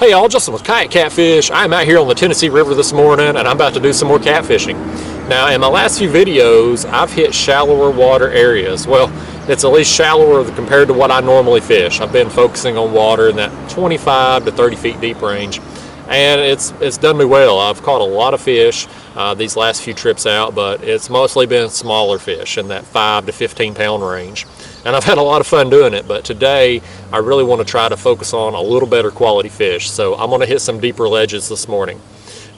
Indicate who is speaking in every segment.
Speaker 1: Hey y'all, Justin with Kayak Catfish. I'm out here on the Tennessee River this morning and I'm about to do some more catfishing. Now in my last few videos, I've hit shallower water areas. Well, it's at least shallower compared to what I normally fish. I've been focusing on water in that 25 to 30 feet deep range. And it's done me well. I've caught a lot of fish these last few trips out, but it's mostly been smaller fish in that 5 to 15 pound range. And I've had a lot of fun doing it, but today I really want to try to focus on a little better quality fish. So I'm going to hit some deeper ledges this morning.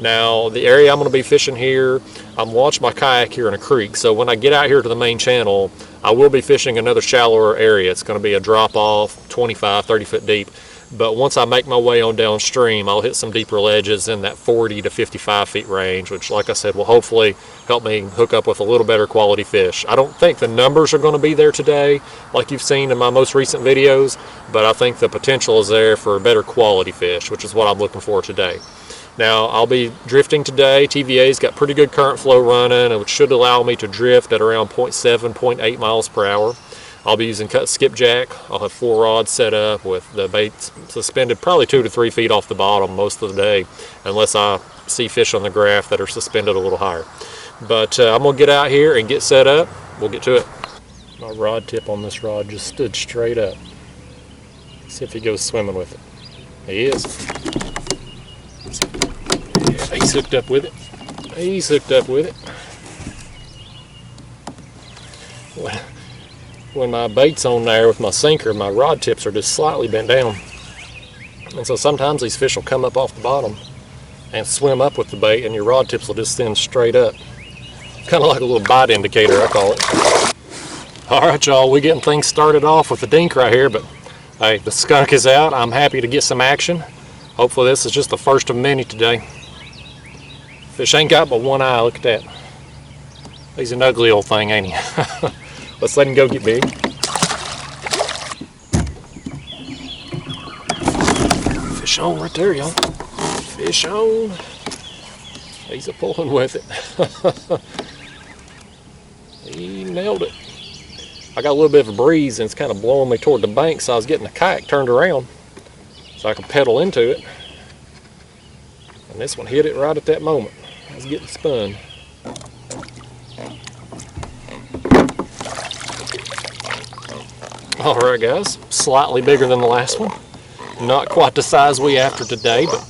Speaker 1: Now the area I'm going to be fishing here, I'm launching my kayak here in a creek, so when I get out here to the main channel, I will be fishing another shallower area. It's going to be a drop off 25, 30 foot deep. But once I make my way on downstream, I'll hit some deeper ledges in that 40 to 55 feet range, which, like I said, will hopefully help me hook up with a little better quality fish. I don't think the numbers are going to be there today, like you've seen in my most recent videos, but I think the potential is there for better quality fish, which is what I'm looking for today. Now, I'll be drifting today. TVA's got pretty good current flow running, which should allow me to drift at around 0.7, 0.8 miles per hour. I'll be using cut skipjack. I'll have 4 rods set up with the bait suspended probably 2 to 3 feet off the bottom most of the day, unless I see fish on the graph that are suspended a little higher. But I'm going to get out here and get set up. We'll get to it. My rod tip on this rod just stood straight up. See if he goes swimming with it. He is. Yeah, he's hooked up with it. He's hooked up with it. When my bait's on there with my sinker, my rod tips are just slightly bent down. And so sometimes these fish will come up off the bottom and swim up with the bait, and your rod tips will just stand straight up. Kind of like a little bite indicator, I call it. Alright y'all, we're getting things started off with the dink right here, but hey, the skunk is out. I'm happy to get some action. Hopefully this is just the first of many today. Fish ain't got but one eye, look at that. He's an ugly old thing, ain't he? Let's let him go get big. Fish on right there, y'all. Fish on. He's a pulling with it. He nailed it. I got a little bit of a breeze and it's kind of blowing me toward the bank, so I was getting the kayak turned around so I could pedal into it. And this one hit it right at that moment. I was getting spun. Alright guys, slightly bigger than the last one. Not quite the size we after today, but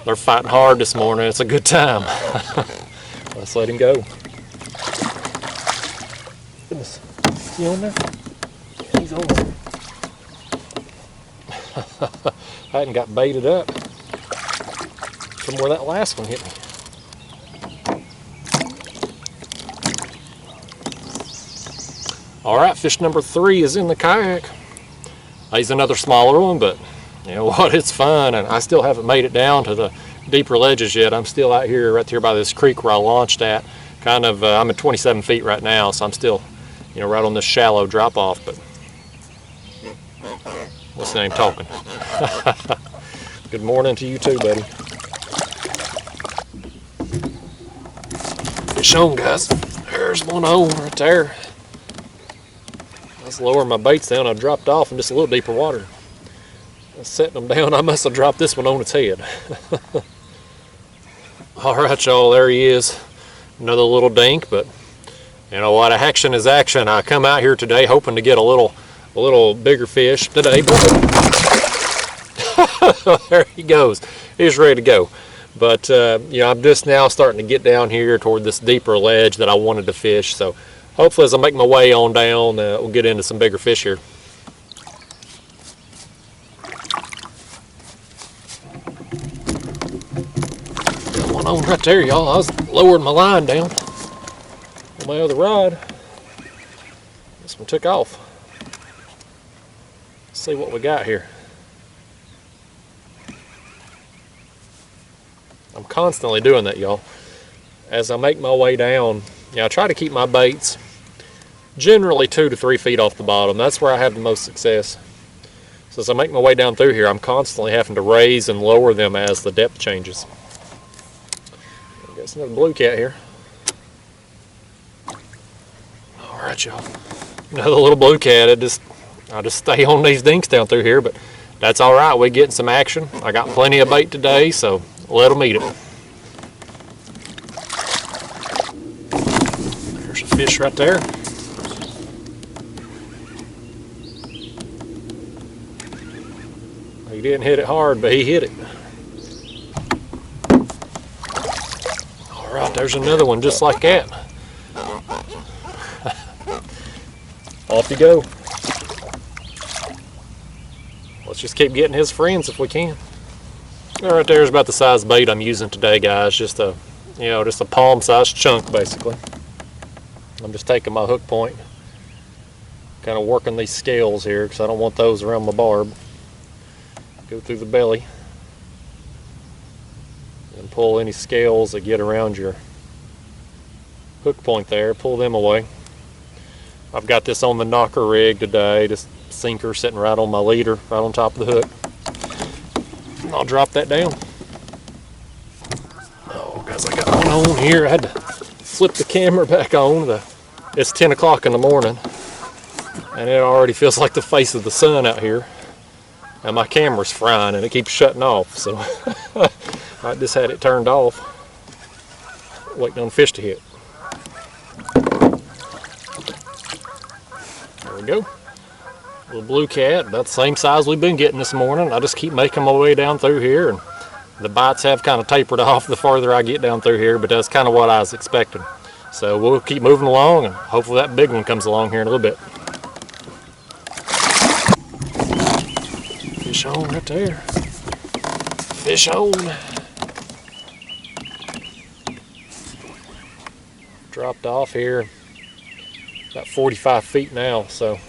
Speaker 1: they're fighting hard this morning. It's a good time. Let's let him go. Goodness, is he on there? Yeah, he's on there. I hadn't got baited up from where that last one hit me. Alright, fish number 3 is in the kayak. He's another smaller one, but you know what, it's fun, and I still haven't made it down to the deeper ledges yet. I'm still out here, right here by this creek where I launched at. Kind of, I'm at 27 feet right now, so I'm still, you know, right on this shallow drop off, but what's the name talking? Good morning to you too, buddy. Fish on, guys. There's one on right there. I was lowering my baits down. I dropped off in just a little deeper water. I was setting them down. I must have dropped this one on its head. Alright y'all, there he is. Another little dink, but you know what, action is action. I come out here today hoping to get a little bigger fish today. There he goes. He's ready to go. But you know, I'm just now starting to get down here toward this deeper ledge that I wanted to fish. So hopefully as I make my way on down, we'll get into some bigger fish here. Got one on right there, y'all. I was lowering my line down on my other rod. This one took off. Let's see what we got here. I'm constantly doing that, y'all. As I make my way down, you know, I try to keep my baits generally 2 to 3 feet off the bottom. That's where I have the most success. So as I make my way down through here, I'm constantly having to raise and lower them as the depth changes. Got another blue cat here. Alright y'all. Another little blue cat. I just stay on these dinks down through here, but that's all right. We're getting some action. I got plenty of bait today, so let them eat it. There's a fish right there. He didn't hit it hard, but he hit it. All right, there's another one just like that. Off you go. Let's just keep getting his friends if we can. All right, there's about the size bait I'm using today, guys. Just a, just a palm-sized chunk, basically. I'm just taking my hook point, kind of working these scales here because I don't want those around my barb. Go through the belly and pull any scales that get around your hook point there. Pull them away. I've got this on the knocker rig today, just sinker sitting right on my leader, right on top of the hook. And I'll drop that down. Oh, guys, I got one on here. I had to flip the camera back on. It's 10 o'clock in the morning, and it already feels like the face of the sun out here. And my camera's frying and it keeps shutting off, so I just had it turned off, waiting on fish to hit. There we go. Little blue cat, about the same size we've been getting this morning. I just keep making my way down through here, and the bites have kind of tapered off the farther I get down through here, but that's kind of what I was expecting. So we'll keep moving along, and hopefully that big one comes along here in a little bit. Fish on right there. Fish on. Dropped off here about 45 feet now, so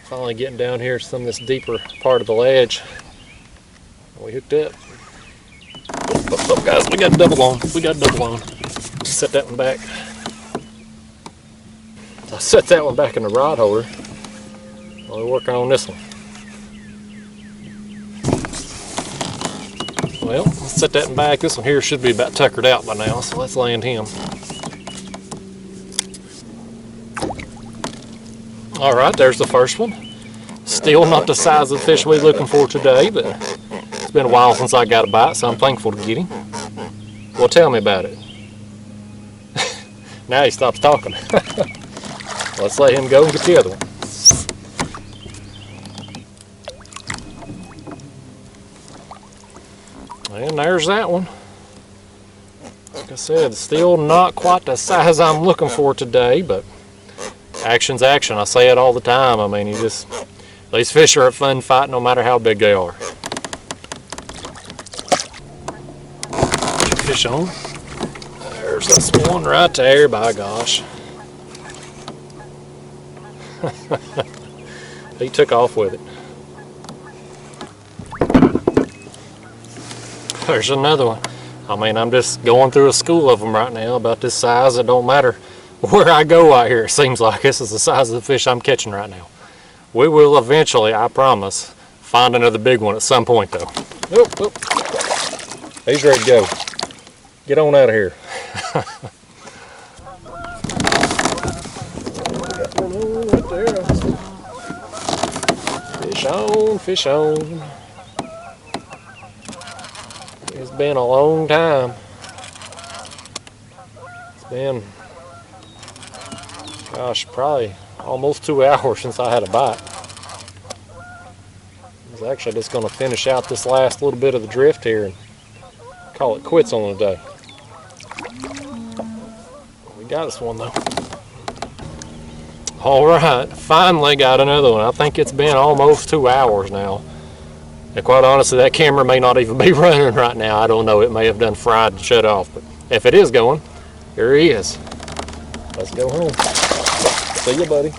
Speaker 1: finally getting down here to some of this deeper part of the ledge. We hooked up. Oh, guys, we got a double on. We got a double on. Set that one back. I set that one back in the rod holder while we're working on this one. Well, let's set that in back. This one here should be about tuckered out by now, so let's land him. All right, there's the first one. Still not the size of the fish we're looking for today, but it's been a while since I got a bite, so I'm thankful to get him. Well, tell me about it. Now he stops talking. Let's let him go and get the other one. And there's that one. Like I said, still not quite the size I'm looking for today, but action's action. I say it all the time. I mean, these fish are a fun fight no matter how big they are. Fish on. There's this one right there, by gosh. He took off with it. There's another one. I mean, I'm just going through a school of them right now about this size. It don't matter where I go out here. It seems like this is the size of the fish I'm catching right now. We will eventually, I promise, find another big one at some point though. Oh, oh. He's ready to go. Get on out of here. Got one on right there. Fish on, fish on. It's been a long time. It's been, gosh, probably almost 2 hours since I had a bite. I was actually just going to finish out this last little bit of the drift here and call it quits on the day. We got this one though. All right, finally got another one. I think it's been almost 2 hours now. And quite honestly, that camera may not even be running right now. I don't know. It may have done fried and shut off. But if it is going, here he is. Let's go home. See you, buddy.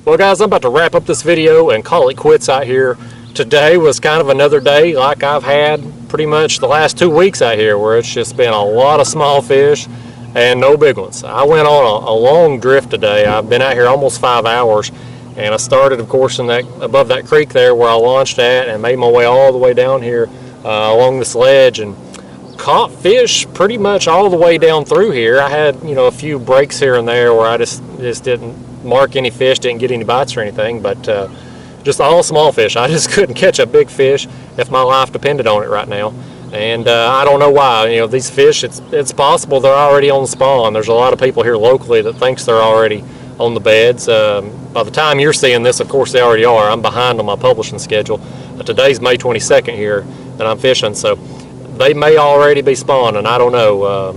Speaker 1: Well, guys, I'm about to wrap up this video and call it quits out here. Today was kind of another day like I've had pretty much the last 2 weeks out here, where it's just been a lot of small fish and no big ones. I went on a long drift today. I've been out here almost 5 hours. And I started, of course, in above that creek there where I launched at, and made my way all the way down here along this ledge, and caught fish pretty much all the way down through here. I had, a few breaks here and there where I just didn't mark any fish, didn't get any bites or anything, but just all small fish. I just couldn't catch a big fish if my life depended on it right now. And I don't know why. You know, these fish, it's possible they're already on spawn. There's a lot of people here locally that thinks they're already on the beds. By the time you're seeing this, of course, they already are. I'm behind on my publishing schedule. Today's May 22nd here that I'm fishing, so they may already be spawning. I don't know.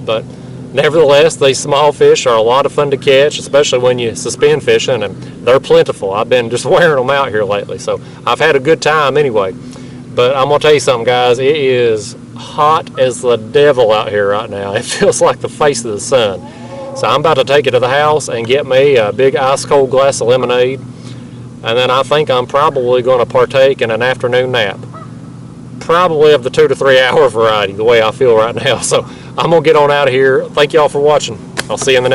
Speaker 1: But nevertheless, these small fish are a lot of fun to catch, especially when you suspend fishing, and they're plentiful. I've been just wearing them out here lately, so I've had a good time anyway. But I'm going to tell you something, guys. It is hot as the devil out here right now. It feels like the face of the sun. So I'm about to take it to the house and get me a big ice-cold glass of lemonade. And then I think I'm probably going to partake in an afternoon nap. Probably of the 2 to 3 hour variety, the way I feel right now. So I'm going to get on out of here. Thank y'all for watching. I'll see you in the next